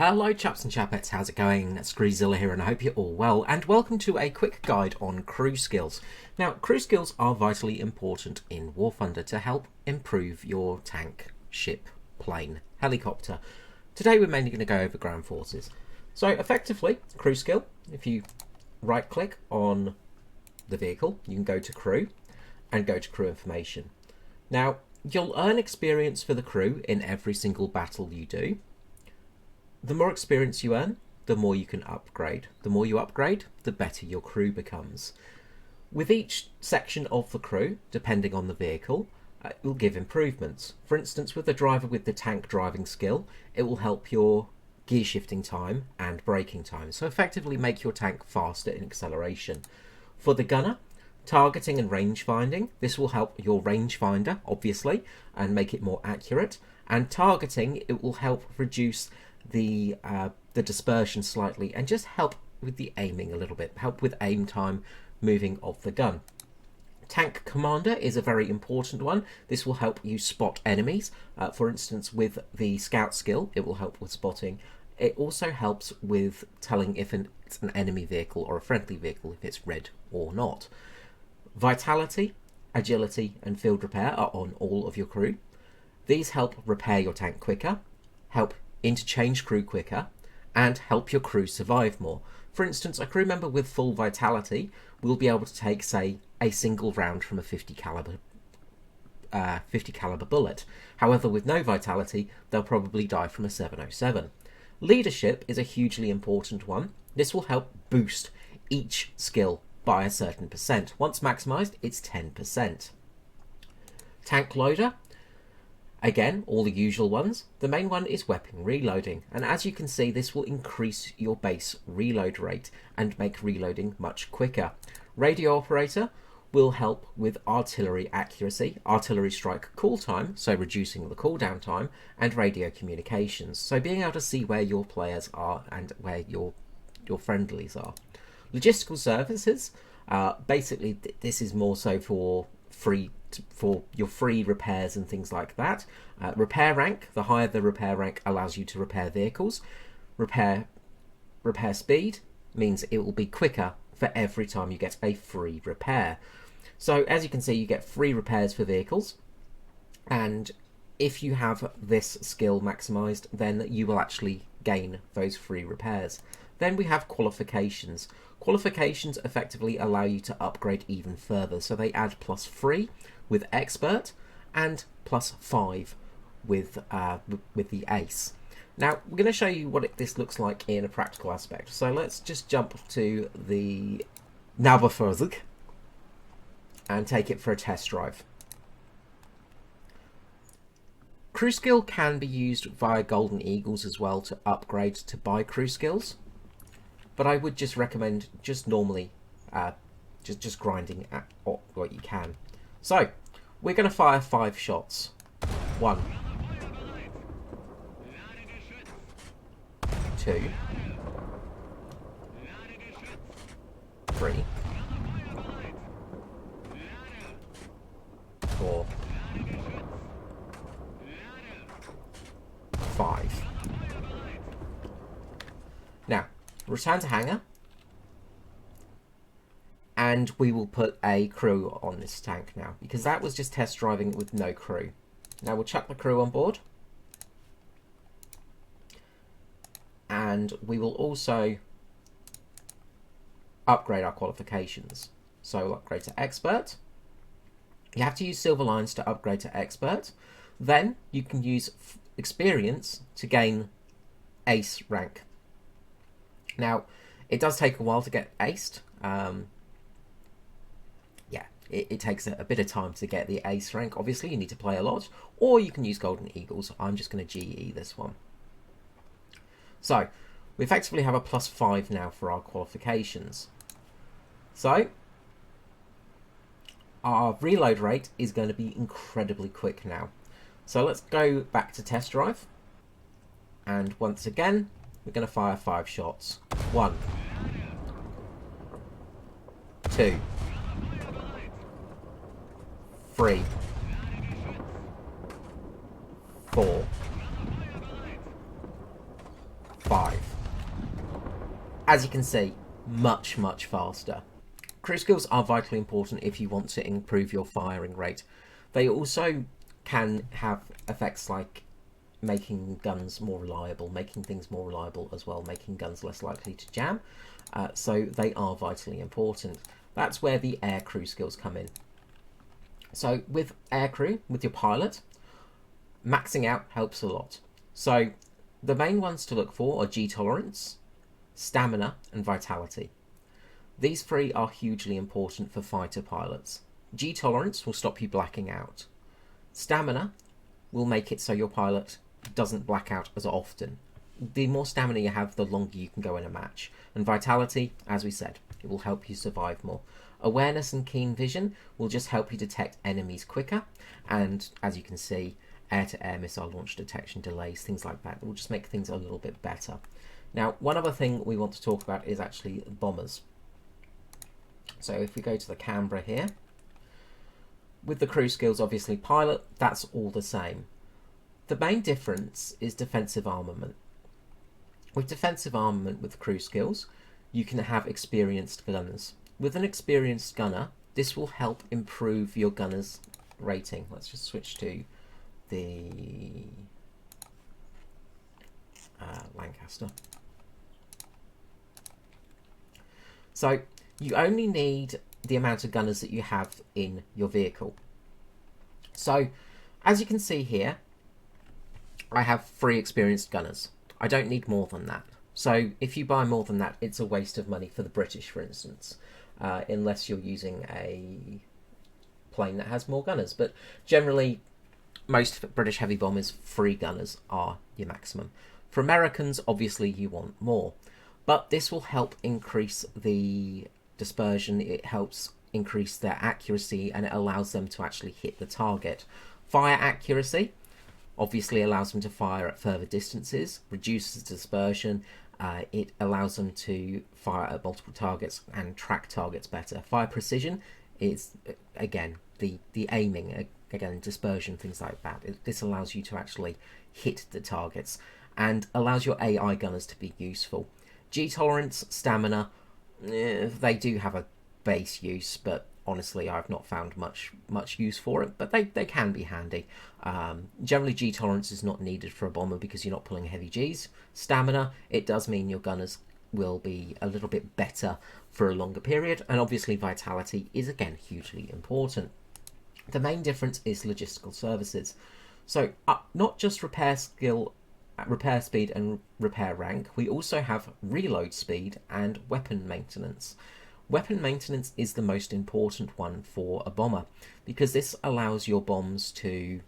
Hello chaps and chapettes, how's it going? Screezilla here and I hope you're all well, and welcome to a quick guide on crew skills. Now, crew skills are vitally important in War Thunder to help improve your tank, ship, plane, helicopter. Today we're mainly going to go over ground forces. So effectively, crew skill, if you right click on the vehicle, you can go to crew and go to crew information. Now, you'll earn experience for the crew in every single battle you do. The more experience you earn, the more you can upgrade. The more you upgrade, the better your crew becomes. With each section of the crew, depending on the vehicle, it will give improvements. For instance, with the driver with the tank driving skill, it will help your gear shifting time and braking time. So effectively make your tank faster in acceleration. For the gunner, targeting and range finding, this will help your rangefinder, obviously, and make it more accurate. And targeting, it will help reduce the dispersion slightly and just help with the aiming a little bit, help with aim time moving of the gun. Tank commander is a very important one. This will help you spot enemies. For instance, with the scout skill, it will help with spotting. It also helps with telling if it's an enemy vehicle or a friendly vehicle, if it's red or not. Vitality, agility and field repair are on all of your crew. These help repair your tank quicker, help interchange crew quicker, and help your crew survive more. For instance, a crew member with full vitality will be able to take, say, a single round from a 50 caliber bullet. However, with no vitality, they'll probably die from a 707. Leadership is a hugely important one. This will help boost each skill by a certain percent. Once maximized, it's 10%. Tank loader. Again, all the usual ones. The main one is weapon reloading, and as you can see, this will increase your base reload rate and make reloading much quicker. Radio operator will help with artillery accuracy, artillery strike cool time, so reducing the cooldown time, and radio communications, so being able to see where your players are and where your friendlies are. Logistical services, basically this is more so for your free repairs and things like that. Repair rank, the higher the repair rank allows you to repair vehicles. Repair speed means it will be quicker for every time you get a free repair. So as you can see, you get free repairs for vehicles, and if you have this skill maximized, then you will actually gain those free repairs. Then we have qualifications. Qualifications effectively allow you to upgrade even further. So they add +3 with expert and +5 with the ace. Now we're going to show you what this looks like in a practical aspect. So let's just jump to the Navfahrzeug and take it for a test drive. Crew skill can be used via Golden Eagles as well to upgrade to buy crew skills, but I would just recommend just normally just grinding at what you can. So we're going to fire 5 shots. 1, 2, 3, 4, 5. Now, return to hangar, and we will put a crew on this tank now, because that was just test driving with no crew. Now we'll chuck the crew on board, and we will also upgrade our qualifications. So we'll upgrade to expert. You have to use silver lines to upgrade to expert. Then you can use experience to gain ace rank. Now, it does take a while to get aced. It takes a bit of time to get the ace rank. Obviously, you need to play a lot, or you can use Golden Eagles. I'm just going to GE this one. So, we effectively have a +5 now for our qualifications. So, our reload rate is going to be incredibly quick now. So let's go back to test drive, and once again we're going to fire 5 shots. 1, 2, 3, 4, 5, as you can see, much, much faster. Crew skills are vitally important if you want to improve your firing rate. They also can have effects like making guns more reliable, making things more reliable as well, making guns less likely to jam. So they are vitally important. That's where the air crew skills come in. So with air crew, with your pilot, maxing out helps a lot. So the main ones to look for are G tolerance, stamina, and vitality. These three are hugely important for fighter pilots. G tolerance will stop you blacking out. Stamina will make it so your pilot doesn't black out as often. The more stamina you have, the longer you can go in a match. And vitality, as we said, it will help you survive more. Awareness and keen vision will just help you detect enemies quicker. And as you can see, air-to-air missile launch detection delays, things like that. It will just make things a little bit better. Now, one other thing we want to talk about is actually bombers. So if we go to the Canberra here, with the crew skills, obviously pilot, that's all the same. The main difference is defensive armament. With defensive armament with crew skills, you can have experienced gunners. With an experienced gunner, this will help improve your gunner's rating. Let's just switch to the Lancaster. So you only need the amount of gunners that you have in your vehicle. So as you can see here, I have 3 experienced gunners. I don't need more than that. So if you buy more than that, it's a waste of money for the British, for instance, unless you're using a plane that has more gunners. But generally, most British heavy bombers, 3 gunners are your maximum. For Americans, obviously you want more. But this will help increase the dispersion, it helps increase their accuracy, and it allows them to actually hit the target. Fire accuracy obviously allows them to fire at further distances, reduces dispersion, it allows them to fire at multiple targets and track targets better. Fire precision is, again, the aiming, again, dispersion, things like that. This allows you to actually hit the targets and allows your AI gunners to be useful. G tolerance, stamina, they do have a base use, but honestly I've not found much use for it, but they can be handy. Generally G tolerance is not needed for a bomber because you're not pulling heavy Gs. Stamina, it does mean your gunners will be a little bit better for a longer period, and obviously vitality is again hugely important. The main difference is logistical services. So not just repair speed and repair rank, we also have reload speed and weapon maintenance. Weapon maintenance is the most important one for a bomber because this allows your bombs to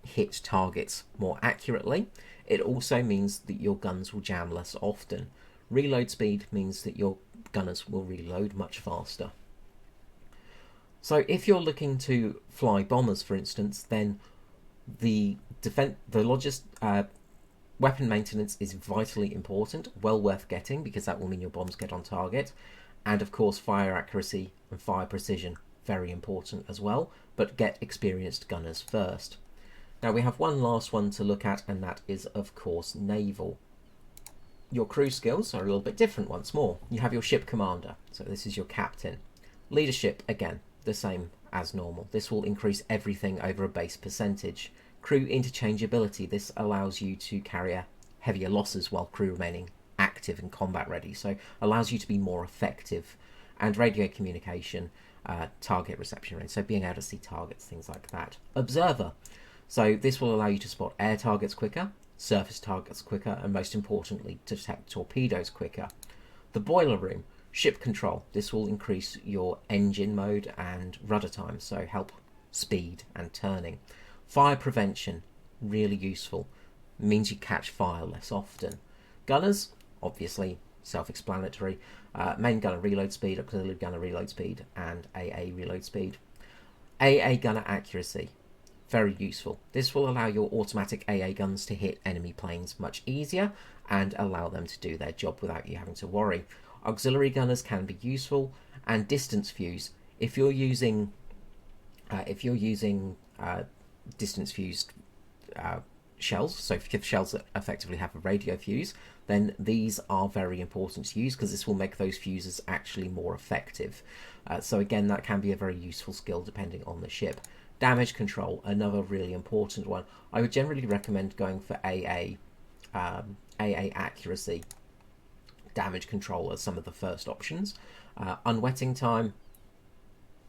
hit targets more accurately. It also means that your guns will jam less often. Reload speed means that your gunners will reload much faster. So if you're looking to fly bombers, for instance, then weapon maintenance is vitally important, well worth getting because that will mean your bombs get on target. And of course, fire accuracy and fire precision, very important as well, but get experienced gunners first. Now we have one last one to look at, and that is of course naval. Your crew skills are a little bit different once more. You have your ship commander, so this is your captain. Leadership, again, the same as normal. This will increase everything over a base percentage. Crew interchangeability, this allows you to carry heavier losses while crew remaining active and combat ready, so allows you to be more effective. And radio communication, target reception range, so being able to see targets, things like that. Observer, so this will allow you to spot air targets quicker, surface targets quicker, and most importantly to detect torpedoes quicker. The boiler room, ship control, this will increase your engine mode and rudder time, so help speed and turning. Fire prevention, really useful, means you catch fire less often. Gunners, obviously self-explanatory, main gunner reload speed, auxiliary gunner reload speed, and AA reload speed. AA gunner accuracy, very useful. This will allow your automatic AA guns to hit enemy planes much easier and allow them to do their job without you having to worry. Auxiliary gunners can be useful, and distance fuse, if you're using distance fused shells, so if you have shells that effectively have a radio fuse, then these are very important to use because this will make those fuses actually more effective. So again, that can be a very useful skill depending on the ship. Damage control, another really important one. I would generally recommend going for AA accuracy damage control as some of the first options. Unwetting time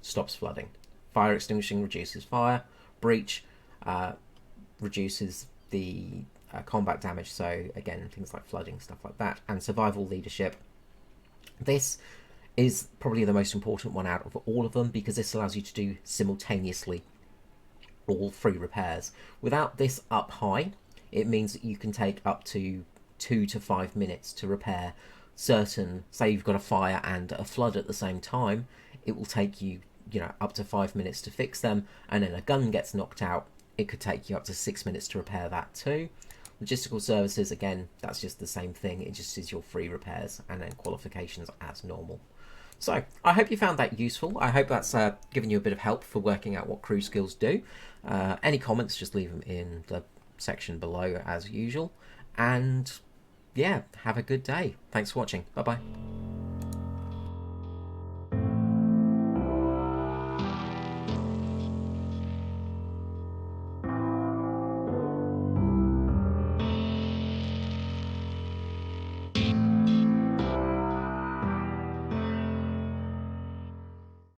stops flooding. Fire extinguishing reduces fire. Breach reduces the combat damage, so again, things like flooding, stuff like that. And survival leadership. This is probably the most important one out of all of them because this allows you to do simultaneously all 3 repairs. Without this up high, it means that you can take up to 2 to 5 minutes to repair certain, say you've got a fire and a flood at the same time, it will take you, up to 5 minutes to fix them, and then a gun gets knocked out, it could take you up to 6 minutes to repair that too. Logistical services, again, that's just the same thing, it just is your free repairs and then qualifications as normal. So, I hope you found that useful. I hope that's given you a bit of help for working out what crew skills do. Any comments, just leave them in the section below as usual. And yeah, have a good day. Thanks for watching. Bye bye.